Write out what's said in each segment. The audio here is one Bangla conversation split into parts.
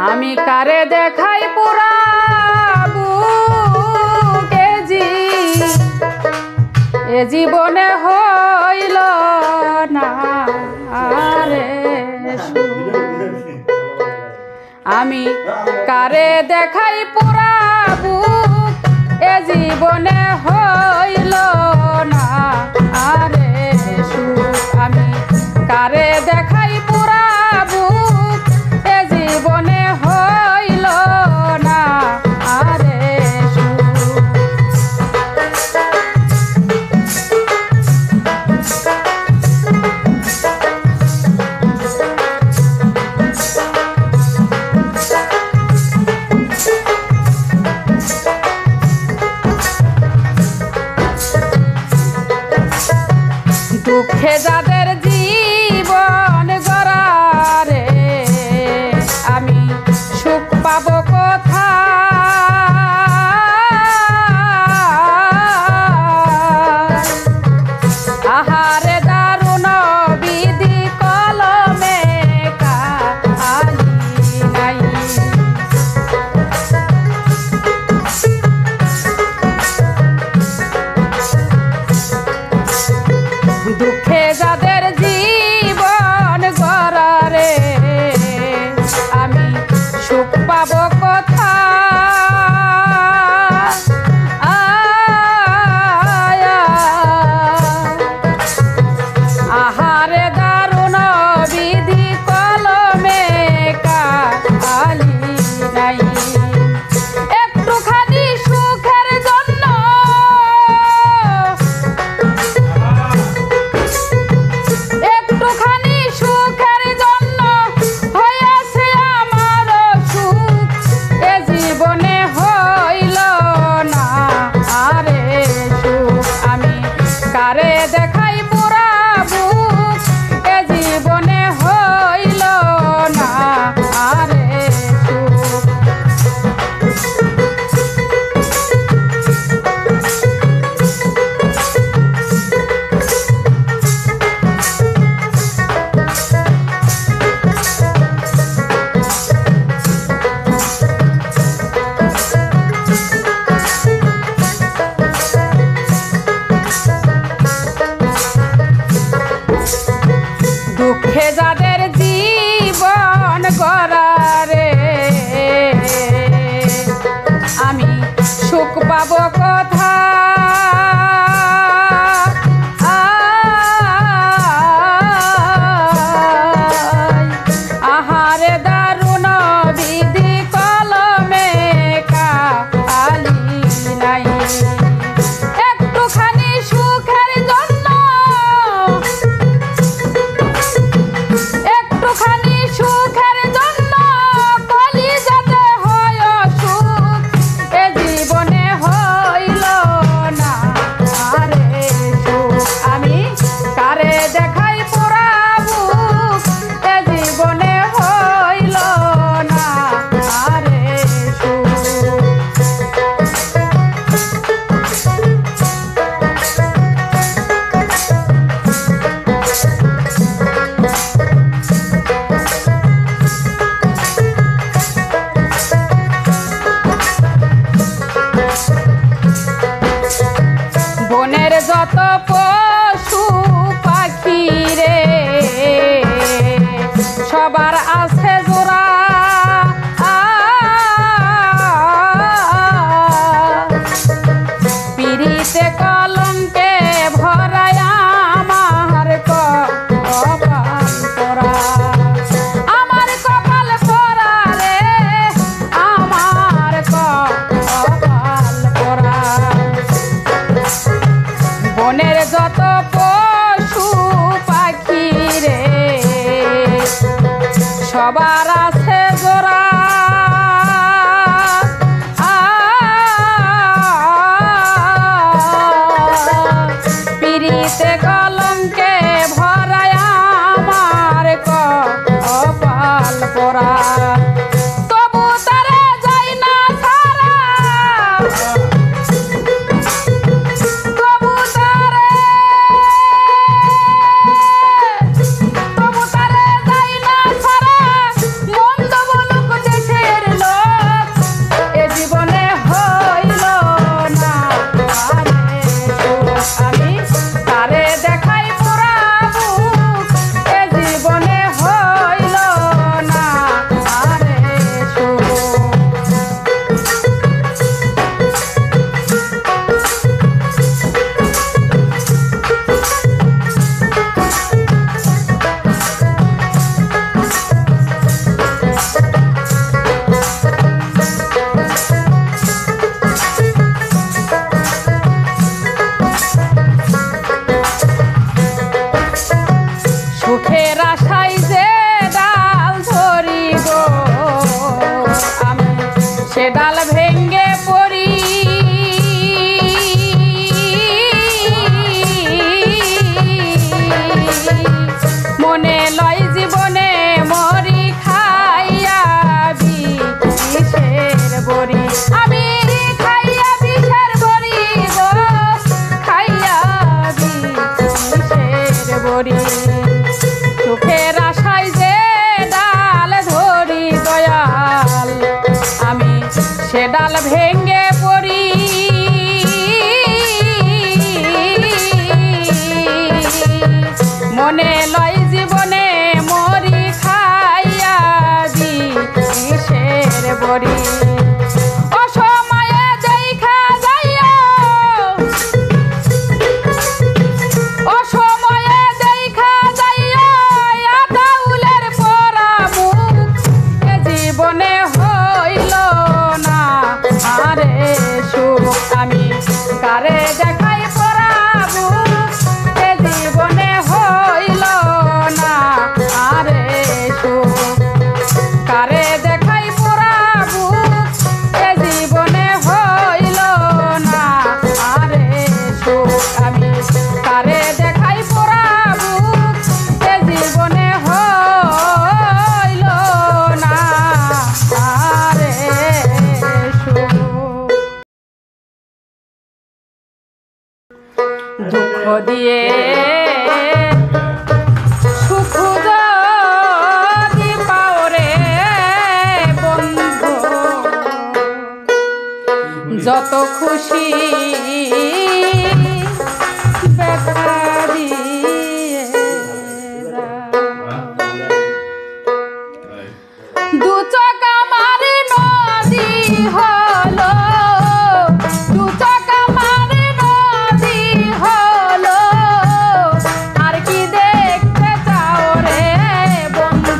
আমি কারে দেখাই পুরা বুকে এ জীবনে হইল না রে আমি কারে দেখাই পুরা বুক এ জীবনে হইল না আরে সুখ আমি কারে দেখাই পুরা বুক এ জীবনে হইল না আরে দুঃখে যাদের জীবন ডাল ভেঙ্গে পড়ি মনে লয় জীবনে মরি খাইয়া বিষের বড়ি আমি খাইয়া বিষের বড়ি গো খাইয়া বিষের বড়ি চোখের আশায় যে ডাল ধরি দয়াল আমি সে ডাল ভেঙ্গে পড়ি মনে লয় জীবনে মরি খাইয়া বিষের বড়ি অসময়ে দেখা যাইয়া অসময়ে দেখা যাইয়া আদাউলের পরা মুখ এ জীবনে হইল না আরে সুখ আমি কারে দেখাই পরা মুখ এ জীবনে হইল না আরে সুখ কারে দেখাই পরা মুখ এ জীবনে হইল না আরে সুখ আমি কারে দেখাই পরা মুখ এ জীবনে হইল না আরে সুখ দুঃখ দিয়ে সুখ যদি পাও রে বন্ধু যত খুশি ব্যথা দিয়ে দু চোখ আমার নদী হলো দু চোখ আমার নদী হলো আর কি দেখতে চাও রে বন্ধু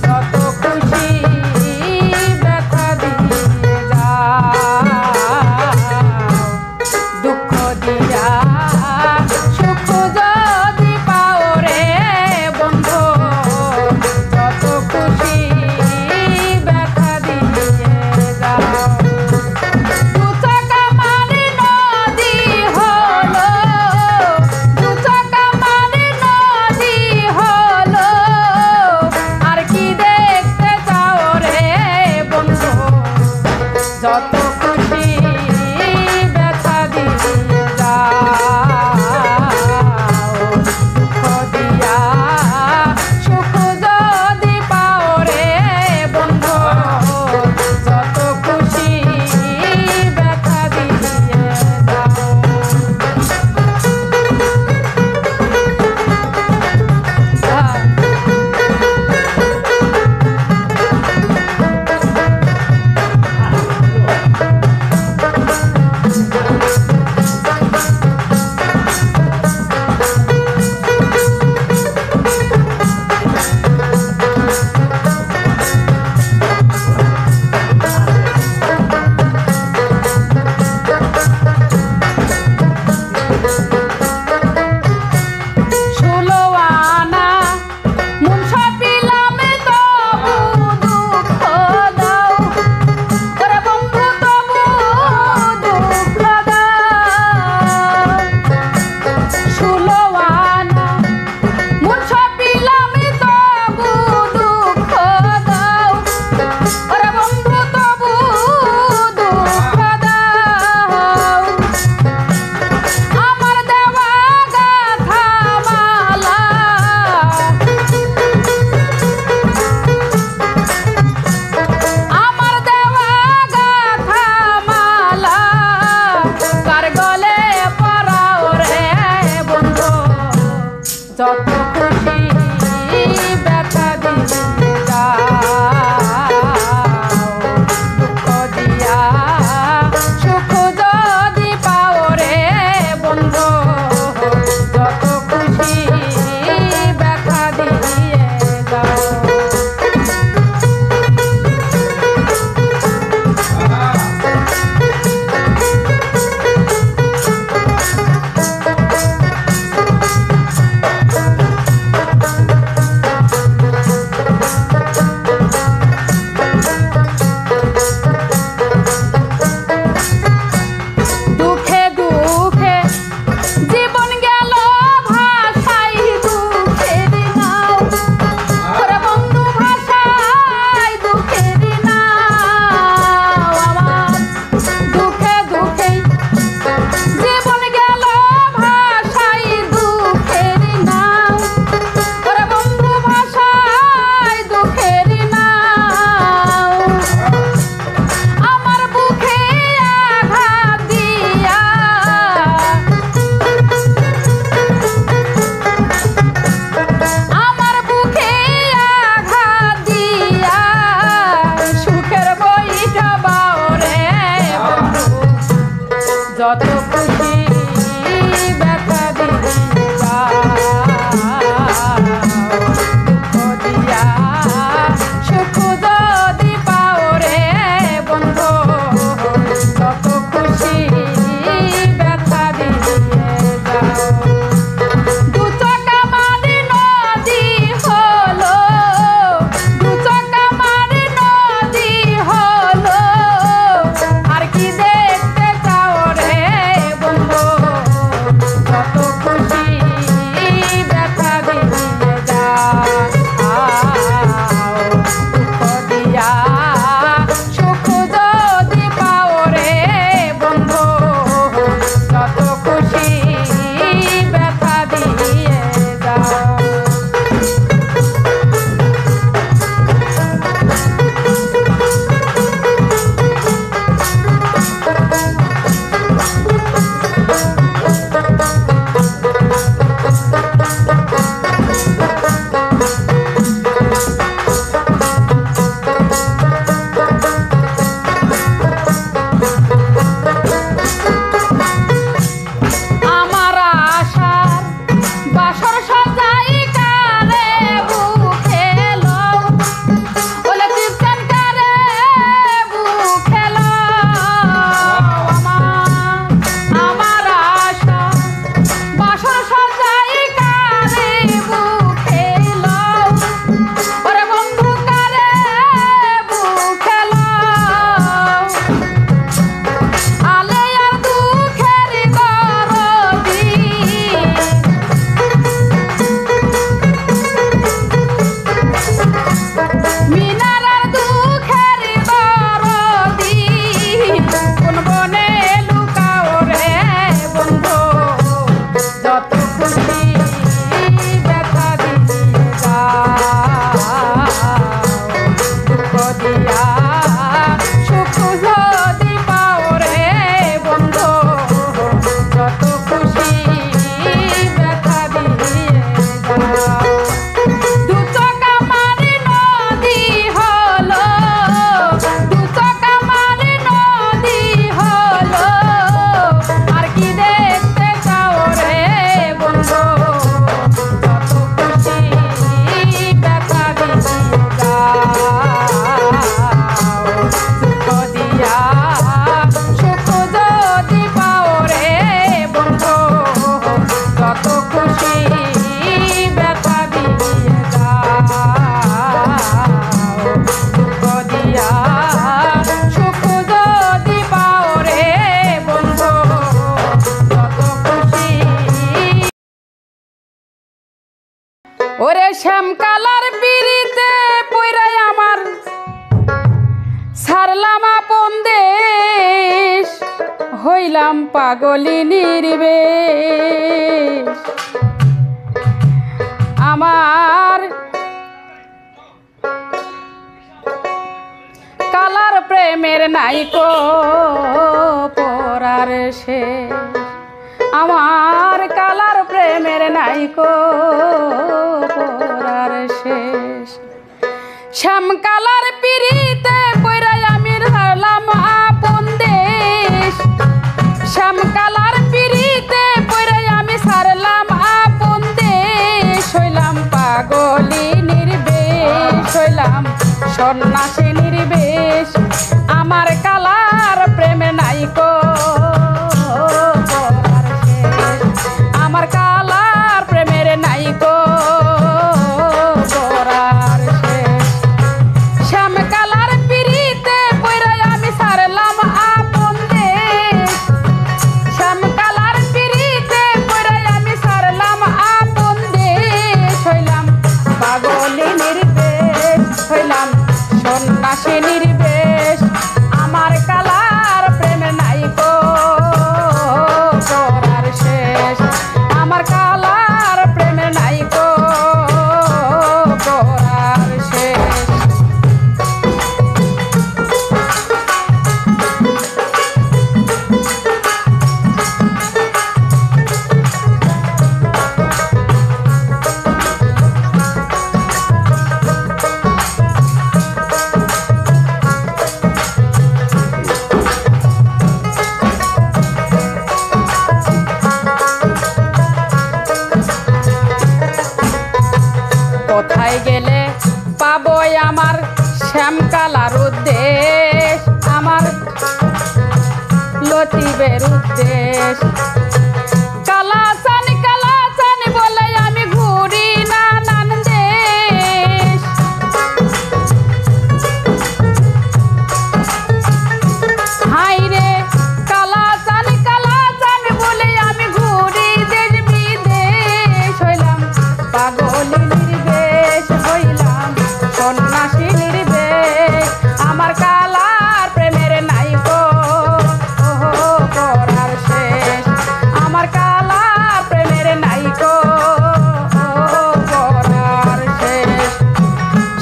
কত খুশি ব্যথা দিয়ে যাও দুঃখ দিয়া দিয়া সুখ যদি পাও রে বন্ধু যত খুশি ব্যথা দিয়ে যাও দু চোখ আমার নদী হলো দু চোখ আমার নদী হলো আর কি দেখতে চাও রে বন্ধু যত খুশি ব্যথা দিয়ে যাও দুঃখ দিয়া সুখ যদি পাও রে বন্ধু যত খুশি ব্যথা দিয়ে যাও দুঃখ দিয়া সুখ যদি পাও রে বন্ধু যত খুশি ওরে শ্যামকালার পিড়িতে পইরা আমার ছাড়লাম আপন দেশ হইলাম পাগলিনীর বেশ আমার কালার প্রেমের নাইকো পরার শেষ আমার কালার প্রেমের নাইকো পরার শেষ শ্যামকালার পিড়িতে পইরা আমি হারলাম আপন দেশ শ্যামকালার পিড়িতে পইরা আমি ছাড়লাম আপন দেশ হইলাম পাগলিনীর বেশ হইলাম সন্ন্যাসিনীর বেশ আমার কালার প্রেমে নাইকো পরার শেষ আমার কালার প্রেমের নাইকো পরার শেষ শ্যামকালার পিড়িতে পইরা আমি ছাড়লাম আপন দেশ শ্যামকালার পিড়িতে পইরা আমি ছাড়লাম আপন দেশ হইলাম পাগলিনীর বেশ হইলাম সন্ন্যাসিনীর বেশ আমার কালার প্রেমে নাইকো পরার শেষ আমার কালার প্রেমে নাইকো পরার শেষ কোথায় গেলে পাবো আমার শ্যামকালার উদ্দেশ আমার লতিবের উদ্দেশ কালাচান কালাচান বলে আমি ঘুরি নানান দেশ হাই রে কালাচান কালাচান বলে আমি ঘুরি দেশ বিদেশ হইলাম পাগলিনীর বেশ হইলাম সন্ন্যাসিনীর বেশ আমার কালার প্রেমের নাইকো পরার শেষ আমার কালার প্রেমের নাইকো পরার শেষ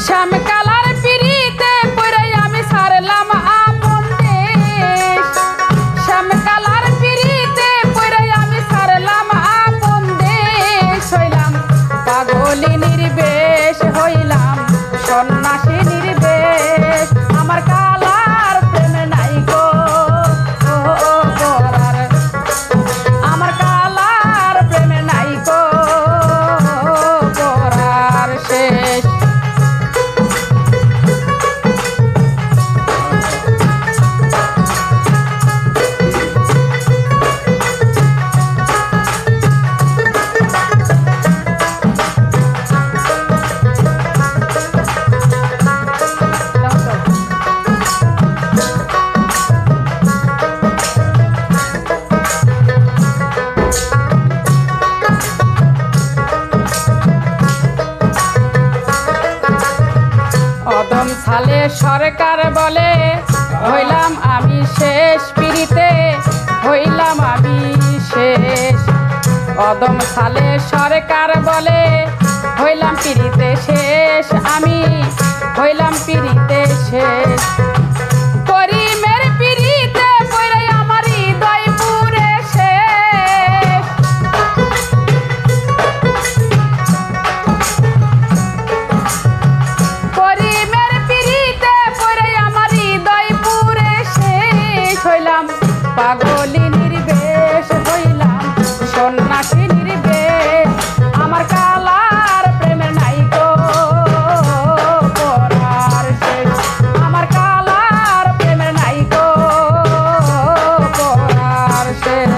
শ্যামকালার পিড়িতে পইরা আমি ছাড়লাম আপন দেশ শ্যামকালার পিড়িতে পইরা আমি ছাড়লাম আপন দেশ হইলাম পাগলিনীর বেশ হইলাম সন্ন্যাসিনীর বেশ আমার কালার প্রেমে নাইকো পরার আমার কালার প্রেমে নাইকো পরার শেষ অদম সালে সরকার বলে হইলাম আমি শেষ পিড়িতে হইলাম আমি শেষ অদম সালে সরকার বলে হইলাম পিড়িতে শেষ, আমি হইলাম পিড়িতে শেষ। করিমের পিড়িতে পড়ে আমার হৃদয় পুরে শেষ। করিমের পিড়িতে পড়ে আমার হৃদয় পুরে শেষ। হইলাম পাগলি নির্বেশ, হইলাম সন্ন্যাসী নির্বেশ। আমার কালার প্রেমের নাইকো পরার শেষ। আমার কালার প্রেমের নাইকো পরার শেষ।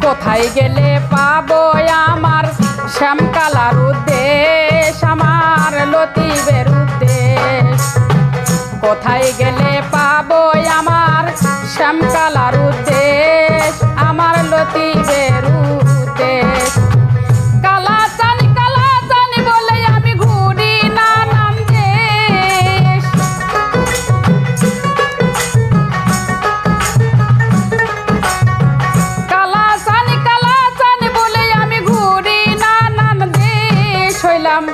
কোথায় গেলে পাবো আমার শ্যামকালার উদ্দেশ, আমার লতিবের উদ্দেশ। কোথায় গেলে পাবো আমার শ্যামকালার উদ্দেশ, আমার লতিবের উদ্দেশ। কালাচান বলে আমি ঘুরি নানান দেশ। কালাচান বলে আমি ঘুরি নানান দেশ। হইলাম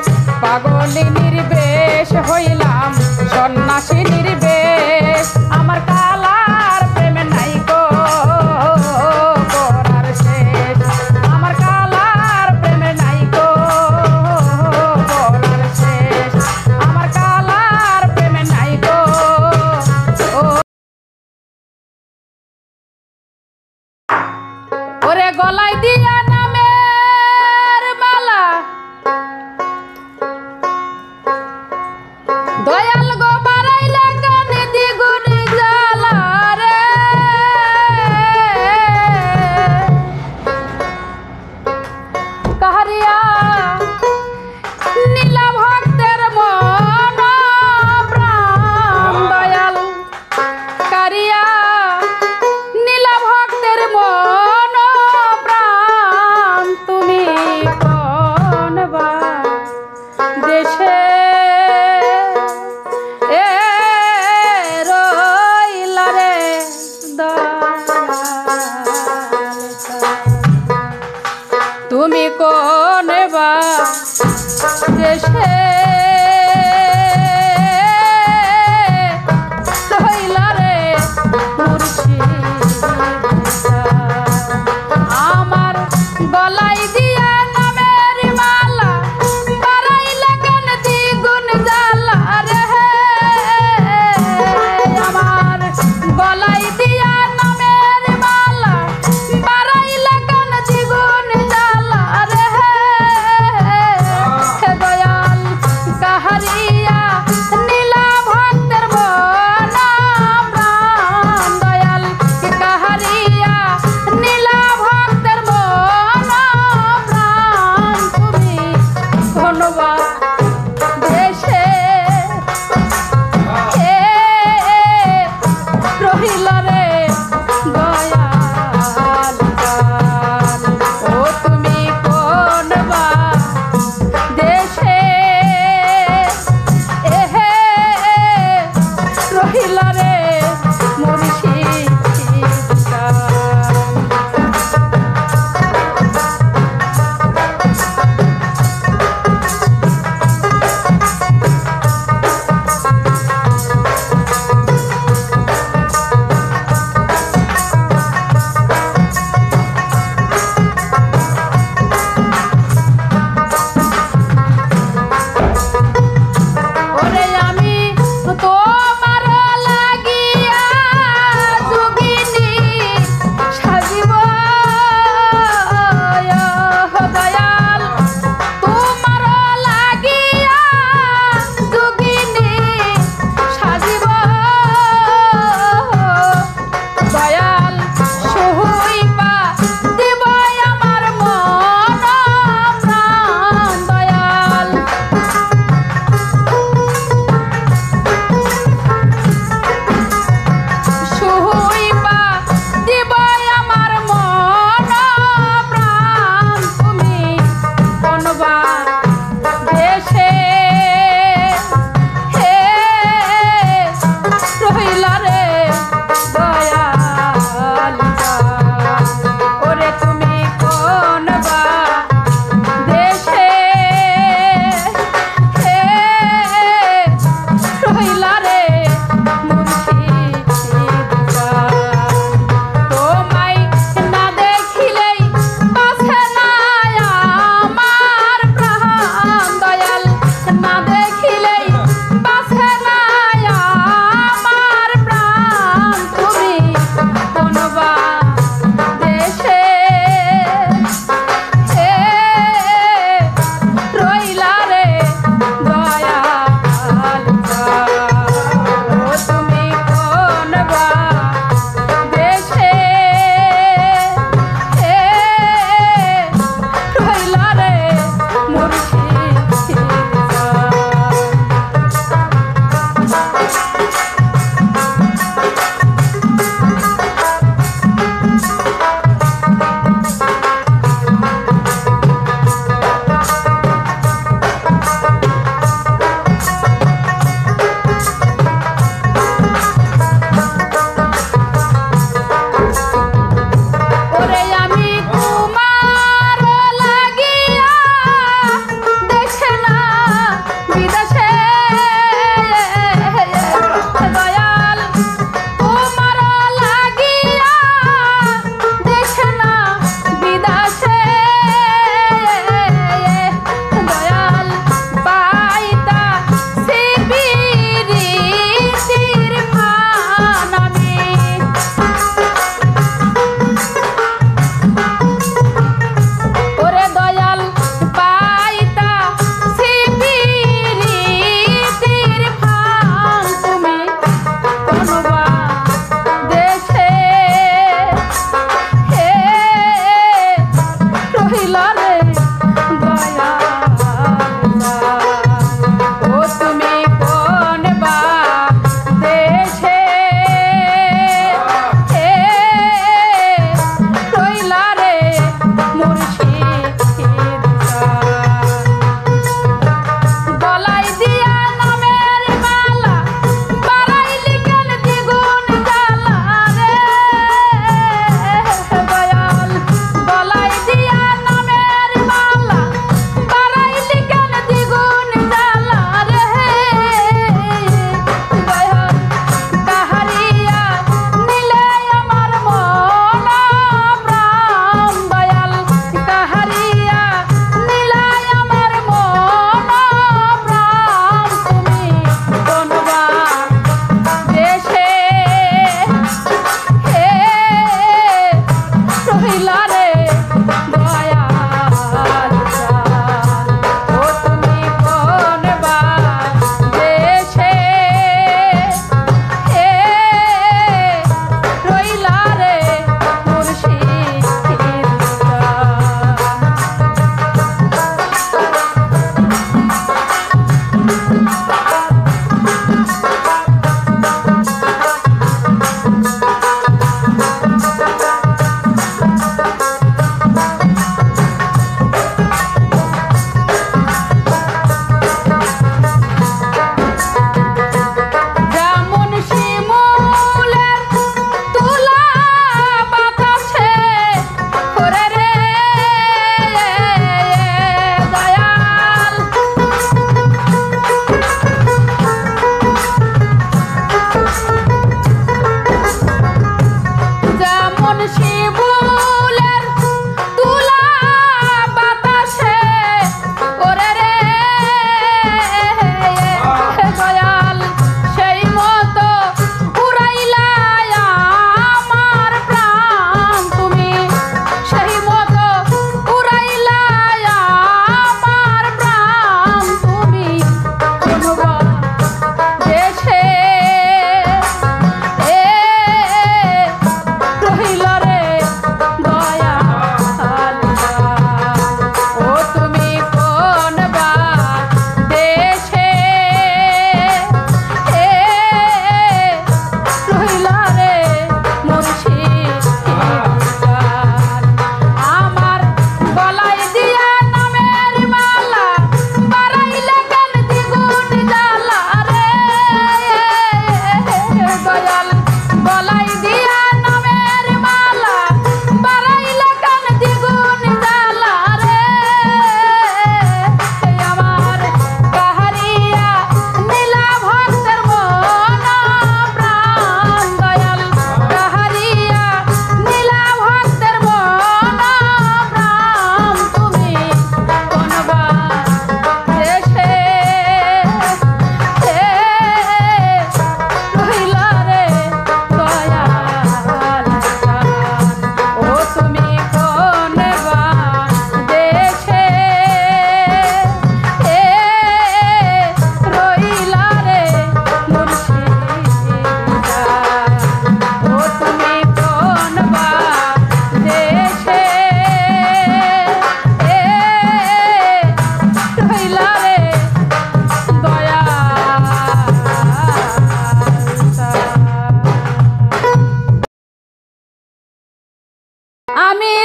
পাগলি নির্বেশ, হইলাম সন্ন্যাসী নির্বেশ। আমার কালার প্রেমের নাইকো পরার শেষ। আমার কালার প্রেমের নাইকো পরার শেষ। আমার কালার প্রেমের নাইকো। ওরে গলায় দিয়া নামের মালা, দয়াল গো বাড়াইলে কানে দ্বিগুণ জ্বালা রে। কাহারিয়া নীলা ভক্তের মন প্রাণ, দয়াল কারিয়া নীলা ভক্তের মন প্রাণ। তুমি কোন বা দেশে রইলা রে দয়াল, তুমি কোন বা দেশে রইলা রে মুর্শিদ। আমার গলায় দিয়া নামের মালা, বাড়াইলে কেন দ্বিগুণ জ্বালা রে। আমার গলায় দিয়া নামের মালা, বাড়াইলে কেন দ্বিগুণ জ্বালা রে। দয়াল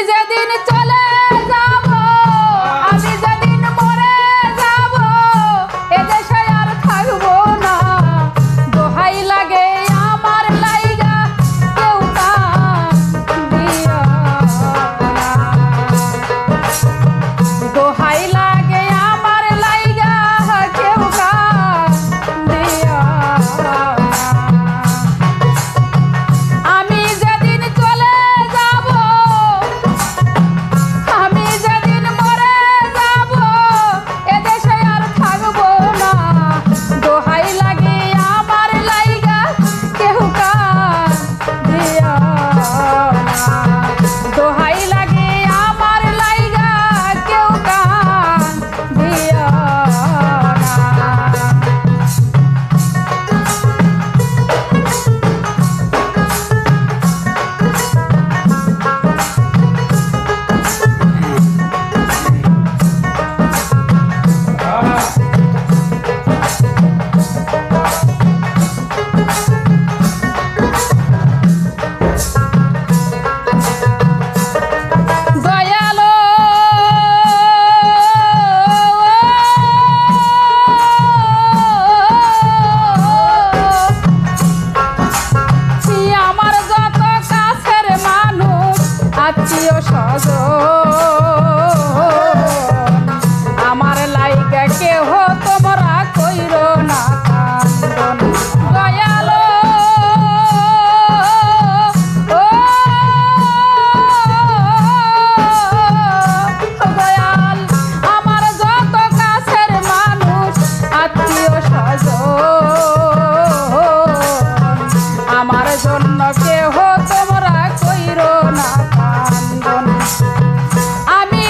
যেদিন চলে যাব, আমি যেদিন মরে যাব, এদেশে আর থাকবো না। দোহাই লাগে আমার লাইগা কেউ কান দিও না। দোহাই লাগে আমার লাইগা কেউ কান দিও না। আমি যেদিন চলে যাব, আমি যেদিন মরে যাব, এদেশে আর থাকবো না। দোহাই লাগে আমার লাইগা কেউ কান দিও না। দোহাই লাগে আমার লাইগা কেউ কান দিও না। দয়ালো আমার যত কাছের মানুষ, আত্মীয় স্বজন, আমার লাইগা কেহ তোমরা কইরো না কান্দন। দয়ালো দয়াল, আমার যত কাছের মানুষ, আত্মীয় স্বজন, আমার জন্য কেহ তোমরা কইরো না কান্দন। আমি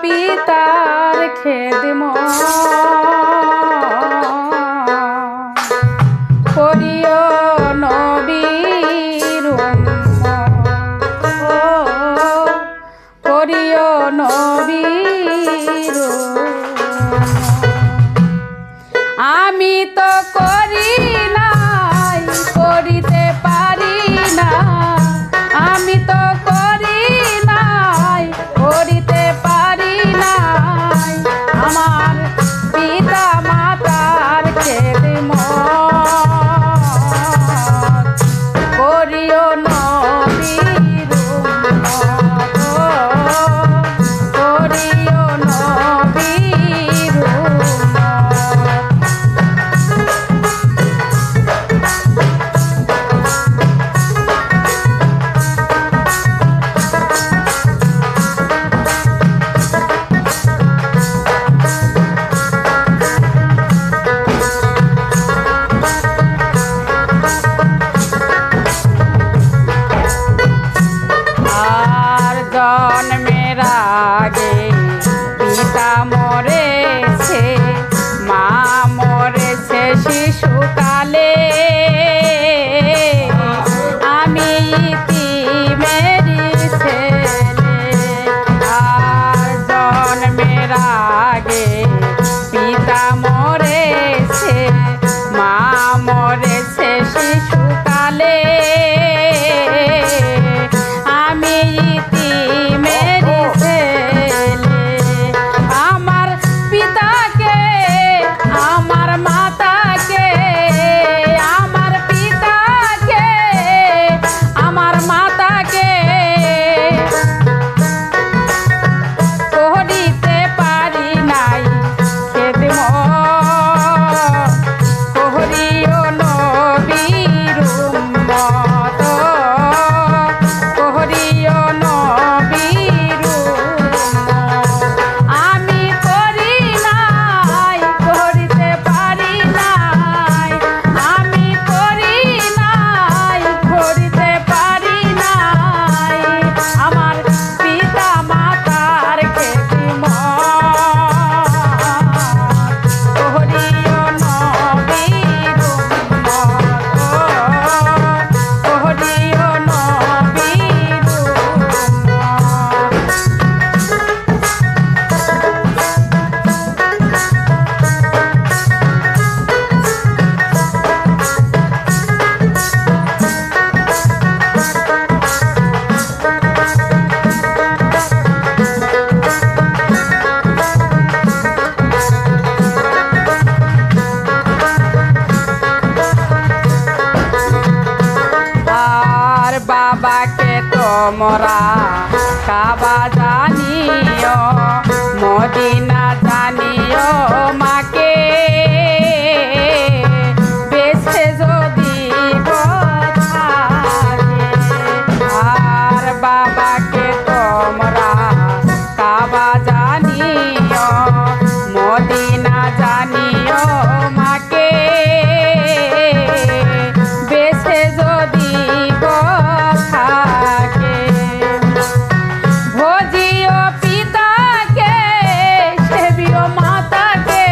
পিতার খেদমত করিও নবীর উম্মত করিও নবীর আমি তো করি নাই করিতে পারি না আমি তো করি নাই করিতে পারি নাই আমার পিতা মাতার খেদমত করিও নবীর উম্মত করিও নবীর জন্মের আগে পিতা মরেছে মা মরেছে শিশুকালে আমি ইতিমেরি ছেলে আর জন্মের আগে পিতা মরেছে মা মরেছে শিশুকালে আমি ইতিমেরি ছেলে আমার পিতাকে আমার মাতাকে আমার পিতাকে আমার মাতাকে করিতে পারি নাই খেদমত করিও নবীর উম্মত করিও নবীর উম্মত আমি করি নাই করিতে পারি নাই আমি করি নাই করিতে পারি নাই আমার পিতা মাতার খেদমত করিও নবীর উম্মত করিও নবীর উম্মত আর বাবাকে তোমরা কাবা জানিও মদিনা জানিও মাকে বেছে যদি থাকে আর বাবাকে তোমরা কাবা জানিও মদিনা জানিও মাকে বেছে যদি থাকে ভজিও পিতাকে সেবিও মাতাকে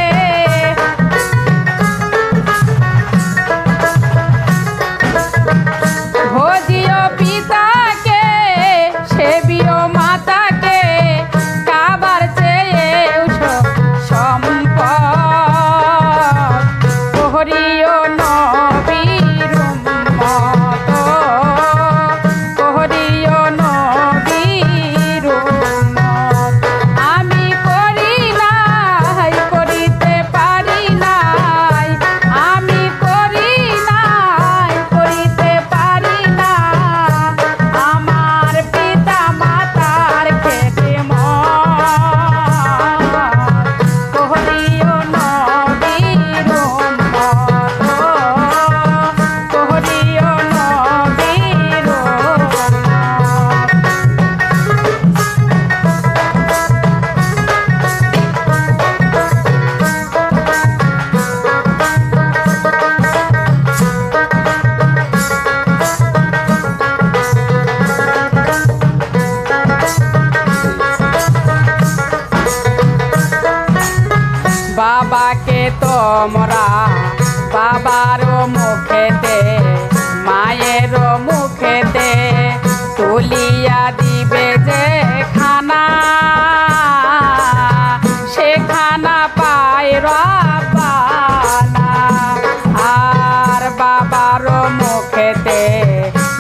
তোমরা বাবার মুখেতে মায়ের মুখেতে তুলিয়া দিবে যে খানা সে খানা পায় রাব্বানা আর বাবার মুখেতে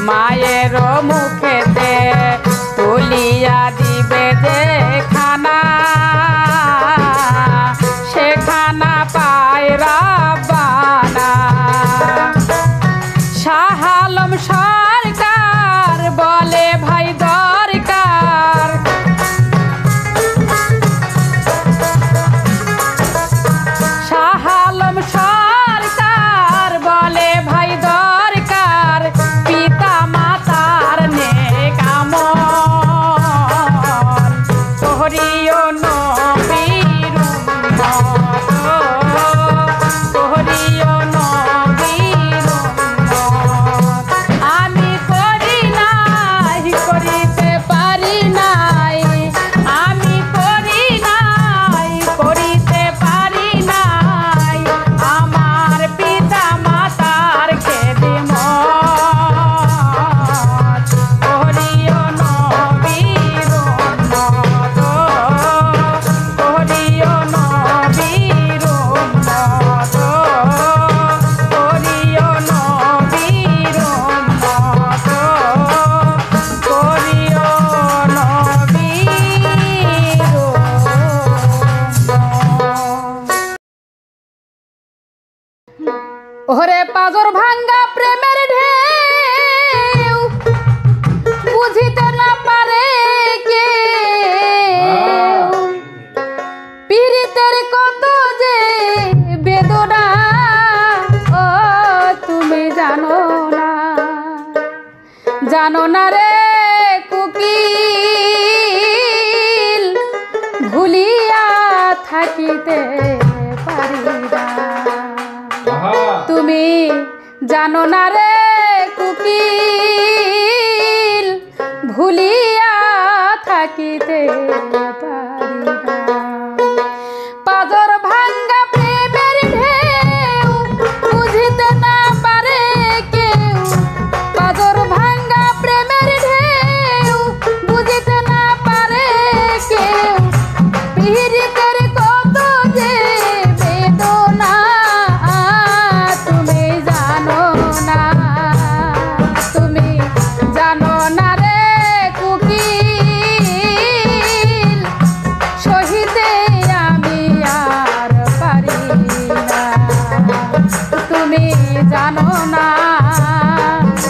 মায়ের মুখেতে তুলিয়া দিবে যে খানা সে খানা পায় রাব্বানা শাহ আলম সরকার বলে ভাই দরকার শাহ আলম সরকার বলে ভাই দরকার পিতা মাতার নেক আমল করিও নবীর উম্মত করিও নবীর উম্মত আমি করি নাই করিতে পারি নাই আমি করি নাই করিতে পারি নাই আমার পিতা মাতার খেদমত করিও নবীর উম্মত করিও নবীর উম্মত করিও নবীর উম্মত করিও নবীর উম্মত। ওরে পাজর ভাঙ্গা প্রেমের ঢেউ বুঝিতে না পারে কে পীড়িতের কত যে বেদনা ও তুমি জানো না রে কুকিল ভুলিয়া থাকিতে পারি না তুমি জানো না রে কুকিল ভুলিয়া থাকিতে পারি না পাজর ভাঙ্গা প্রেমের ঢেউ বুঝিতে না পারে কেউ পাজর ভাঙ্গা প্রেমের ঢেউ বুঝিতে না পারে কেউ পীড়িতের কত যে বেদনা তুমি জানো না রে কুকিল সহিতে আমি আর পারি না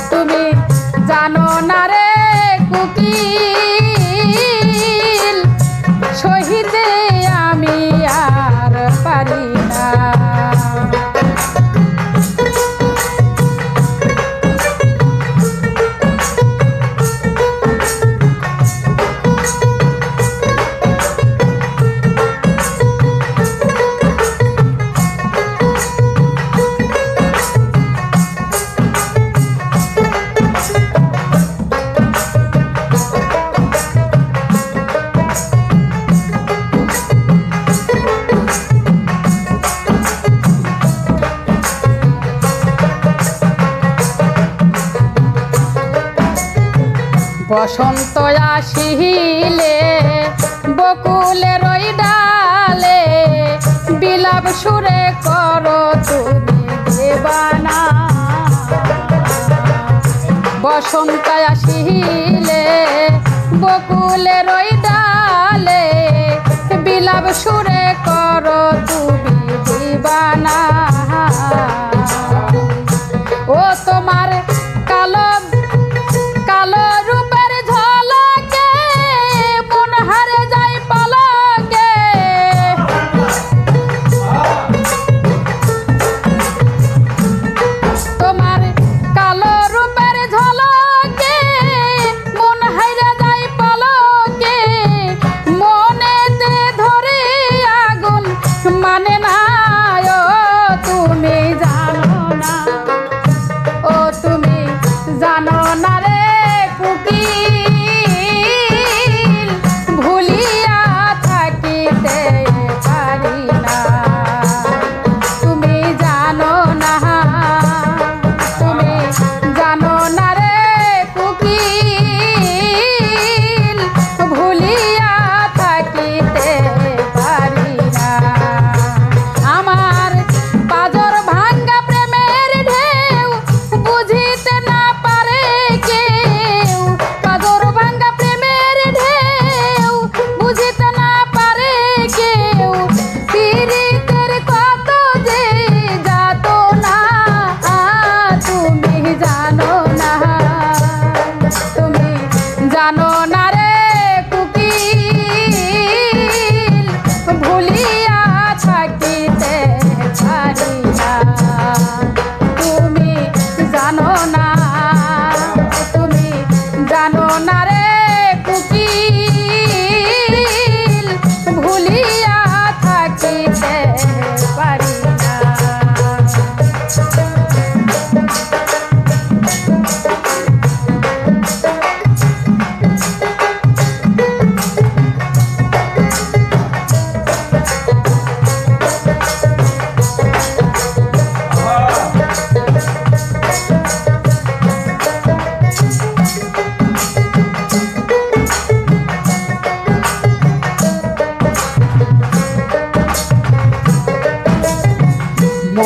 তুমি জানো না রে কুকিল সহিতে আমি আর পারি না বসন্ত আসিলে বকুলের ওই ডালে বিলাপ সুরে করো তুমি দেবানা বসন্ত আসিলে বকুলের ওই ডালে বিলাপ সুরে করো তুমি দেবানা ও তোমার কালো কালো রূপের ঝলকে মন হারে যায় পলকে তোমার কালো রূপের ঝলকে মন হারে যায় পলকে মনেতে ধরে আগুন মানে না ও তুমি জানো না ও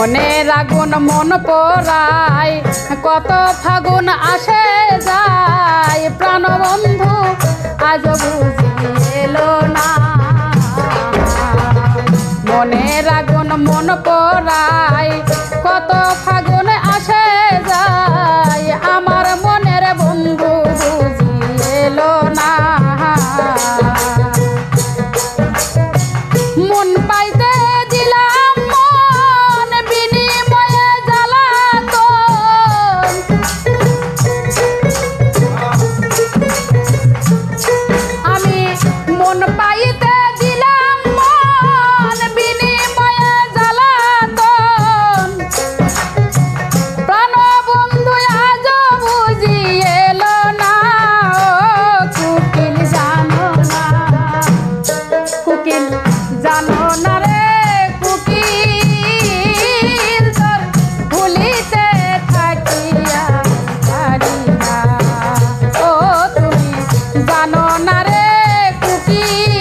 মনের আগুন মন পোড়ায় কত ফাগুন আসে যায় প্রাণ বন্ধু আজ বুঝি এলো না মনের আগুন মন পোড়ায় কত ফাগুন আসে যায় আমার মনের বন্ধু বুঝি এলো না মন পাইতে দিলাম মন বিনিময়ে জ্বালাতন আমি মন পাইতে দিলাম মন বিনিময়ে জ্বালাতন প্রাণ বন্ধু আজ বুঝি এলো না কুকিল জানো না কুকিল জানো না রে কুকিল তোর ভুলিতে থাকিয়া পারি না ও তুমি জানো না রে কুকিল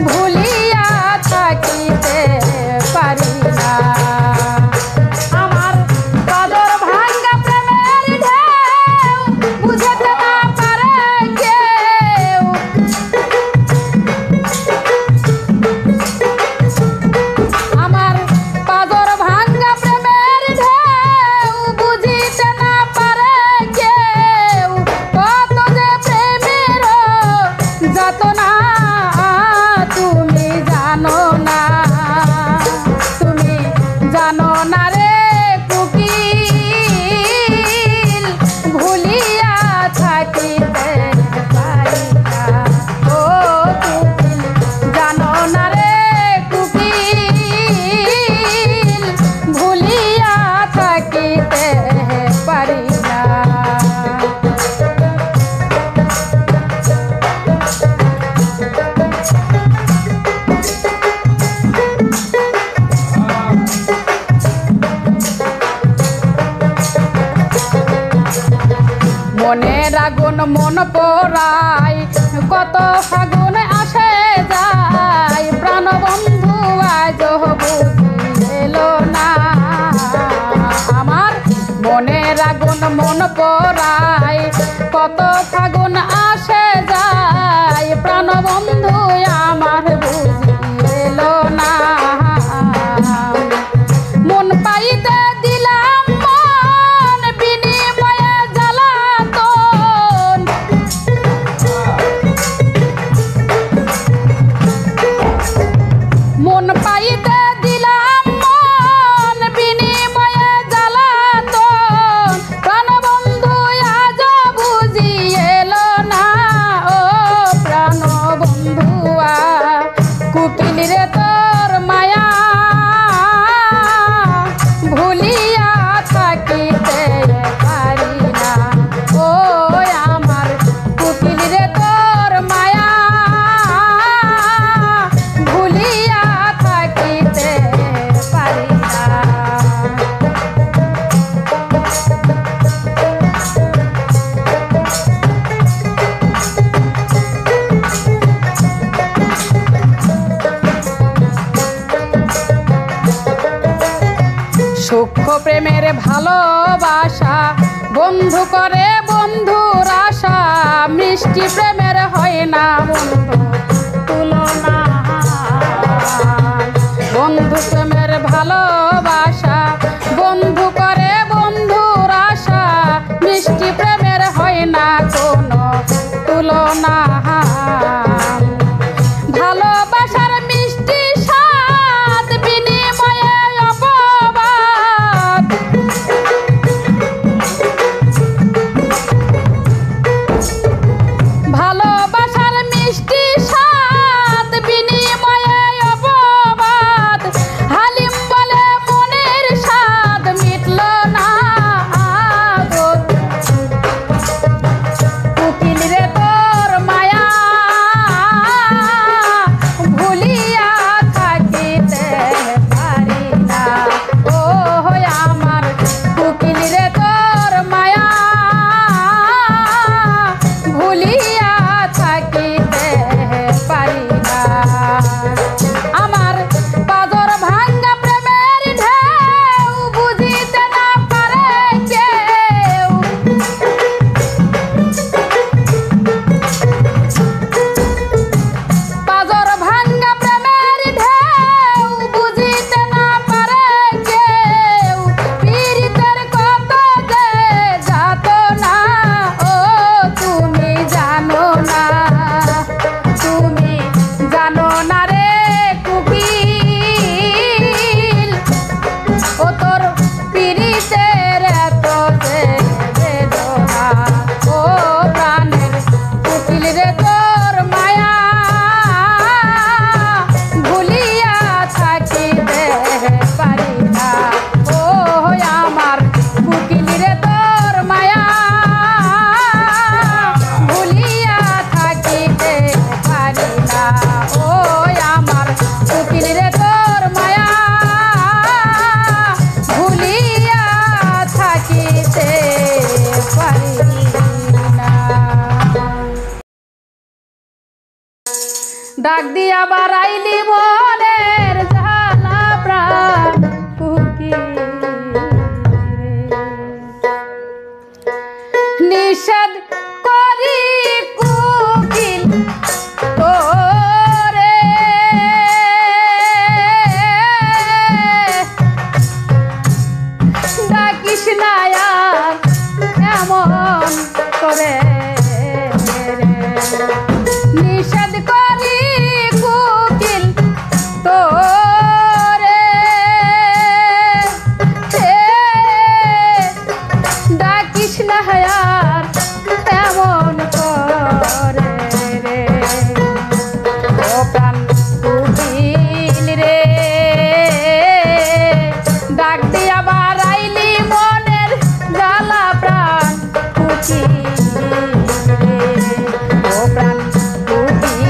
ভুলিয়া থাকিতে পারি না আমার কদর ভাঙ্গা প্রেমের ঢেউ বুঝতে না পারে কেউ আমার পাদর ভাঙ্গা প্রেমের ঢেউ বুঝিতে না পারে কেউ কত যে প্রেমের যাতনা তুমি জানো না তুমি জানো না রে কুকিল ভুলিয়া থাকিতে পারি না ও কুকিল জানো না রে কুকিল ভুলিয়া থাকিতে পারি না মনের আগুন মন পোড়ায় কত ফাগুন আসে যায় প্রাণ বন্ধু আজ বুঝি এলো না আমার মনের আগুন মন পোড়ায় কত ফাগুন আসে যায় প্রাণ বন্ধু আমার বুঝি এলো না মন পাইতে দিলাম মন বিনিময়ে জ্বালাতন মন পাইতে দিলাম মন বিনিময়ে জ্বালাতন প্রাণ বন্ধু আজ বুঝি এলো না ও প্রাণ বন্ধুয়া কুকিল রে তোর মায়া ভুলিয়া থাকিতে পারি না ও আমার কুকিল রে তোর মায়া ভুলিয়া থাকিতে পারি না সূক্ষ্ম প্রেমের ভালোবাসা বন্ধু করে বন্ধুর আশা মিষ্টি প্রেমের হয় না বন্ধু তুলনা বন্ধু প্রেমের ভালোবাসা বন্ধু করে বন্ধুর আশা মিষ্টি প্রেমের হয় না কোনো তুলনা ভালোবাসার মিষ্টি স্বাদ বিনিময়ে অপবাদ ভালোবাসার মিষ্টি স্বাদ বিনিময়ে অপবাদ হালিম বলে মনের স্বাদ মিটল না গো কুকিল রে তোর মায়া ডাক দিয়া বাড়াইলি মনের জ্বালা প্রাণ কুকিল নিষেধ করি কুকিল তোরে ডাকিস না আর এমন করে নিষেধ করি কুকিল তোরে ডাকিস না আর এমন করে রে ও প্রাণ কুকিল রে ডাক দিয়া বাড়াইলি মনের জ্বালা প্রাণ কুকিল রে ও প্রাণ কুকিল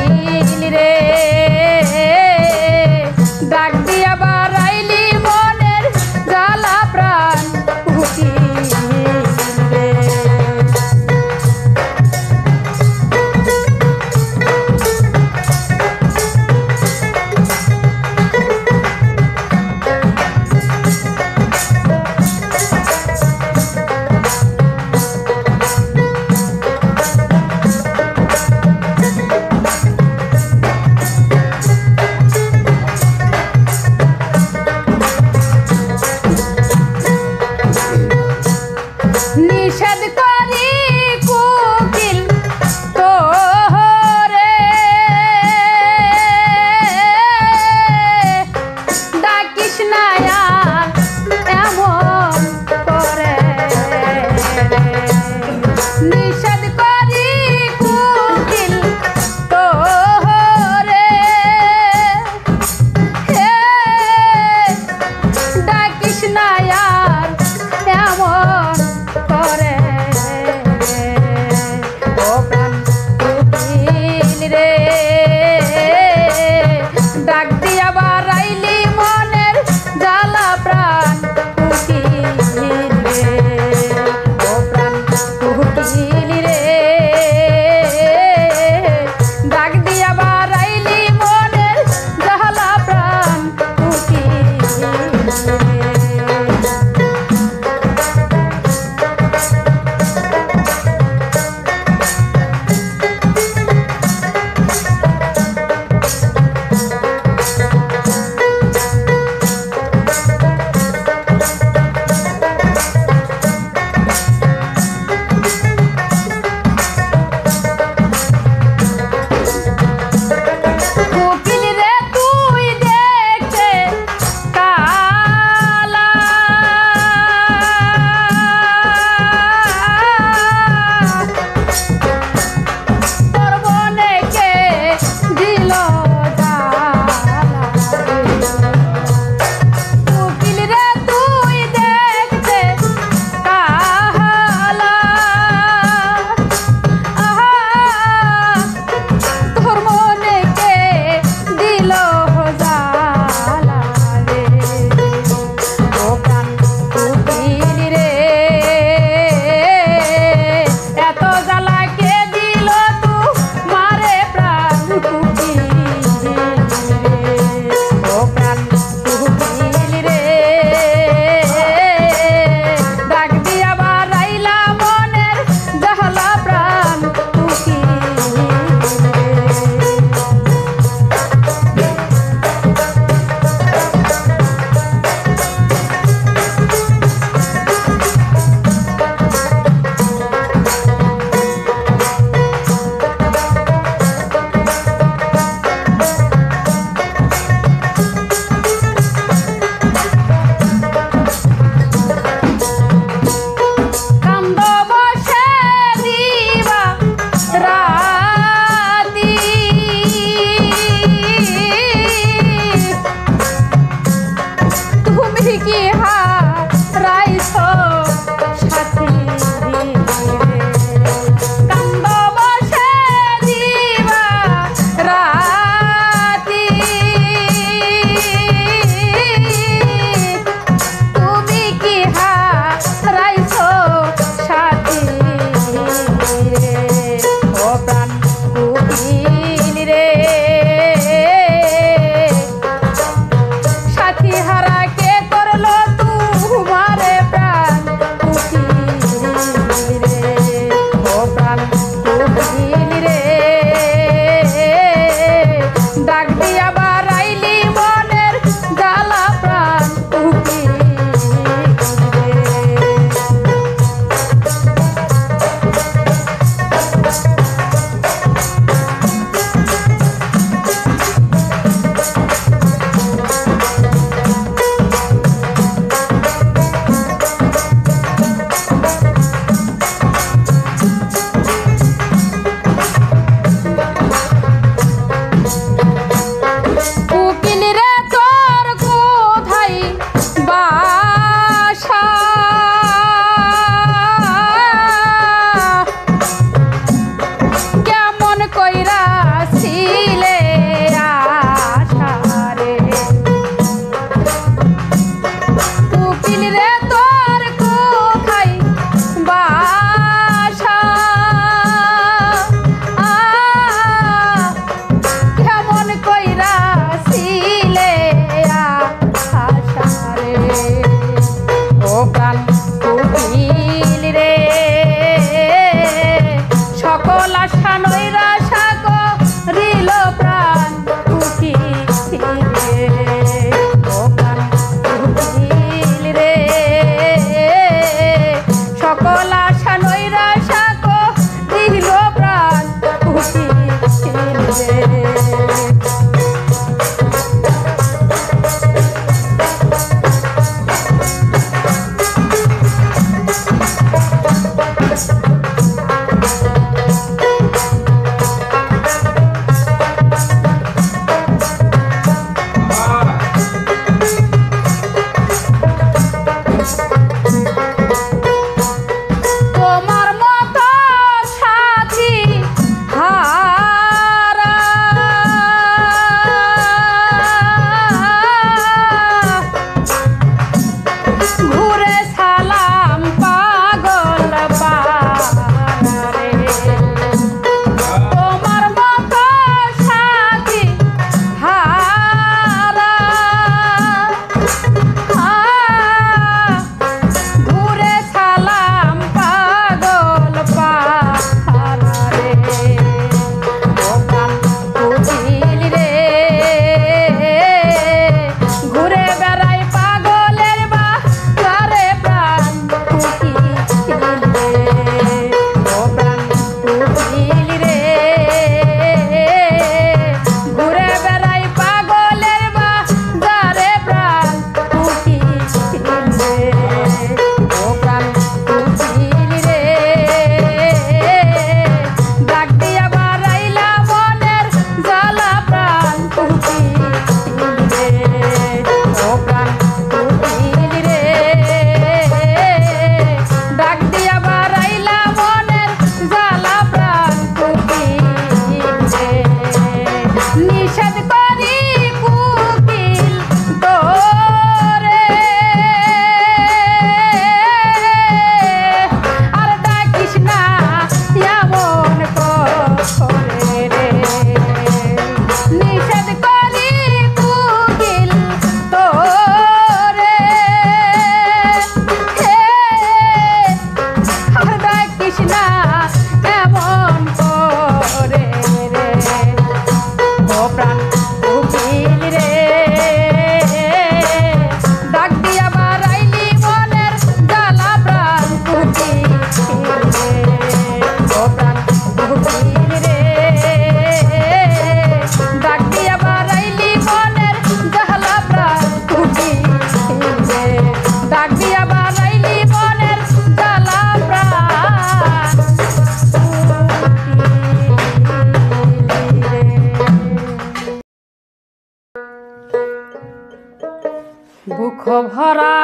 বুক ভরা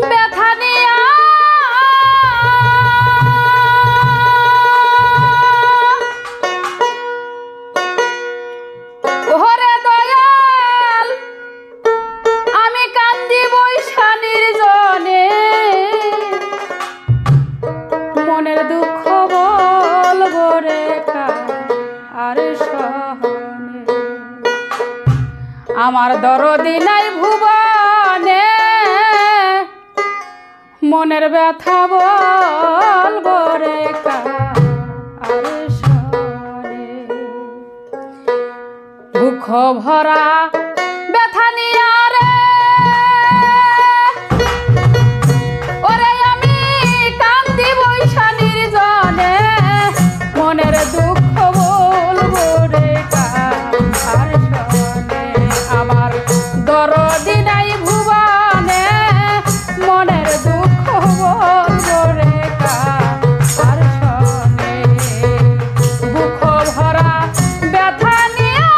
ব্যথা নিয়া ওরে দয়াল আমি কান্দি বৈশা নির্জনে মনের দুঃখ বলবো রে আর সহনে আমার দরদি নাই ভুবনে মনের ব্যথা বলবো রে আর সহনে দুঃখ ভরা ব্যথা নিয়া রে ওরে আমি কান্দি বৈশা নির্জনে মনের দুঃখ বলবো রে আর সনে আমার দরদি নাই ভুবনে মনের দুঃখ বলবো রে আর সনে বুক ভরা ব্যথা নিয়া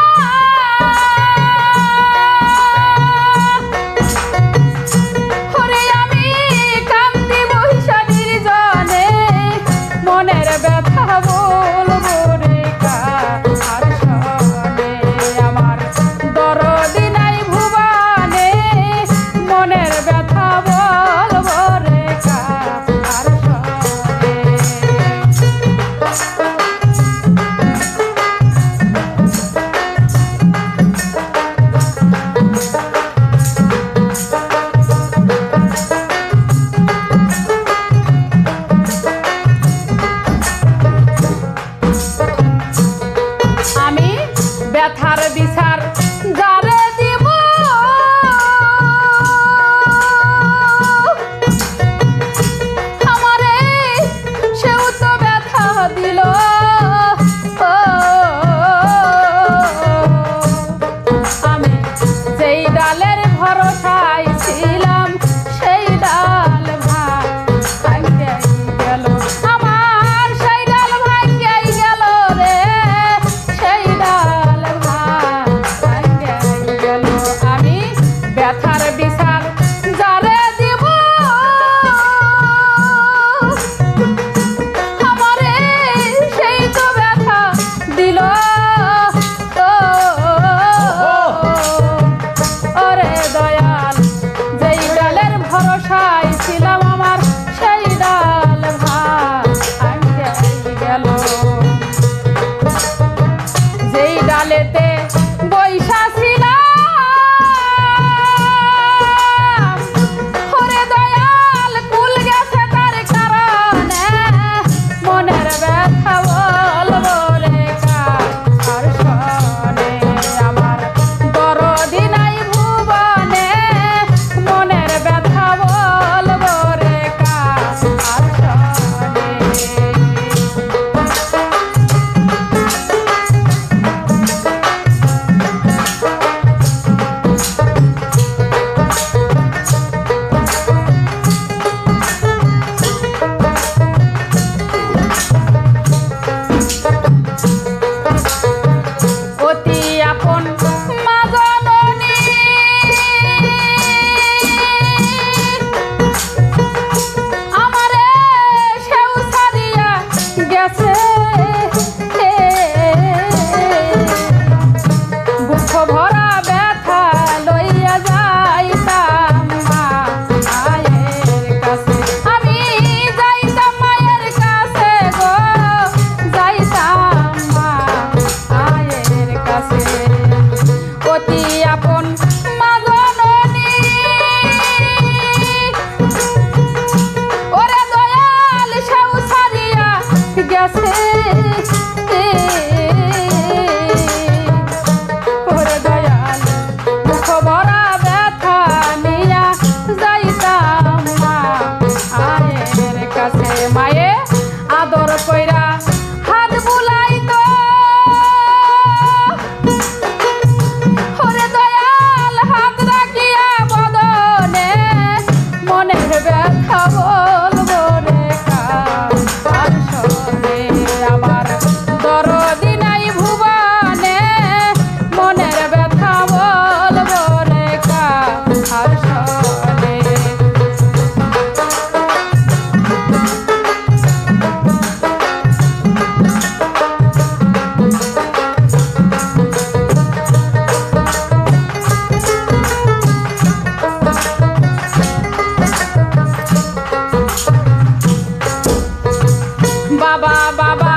বাবা বাবা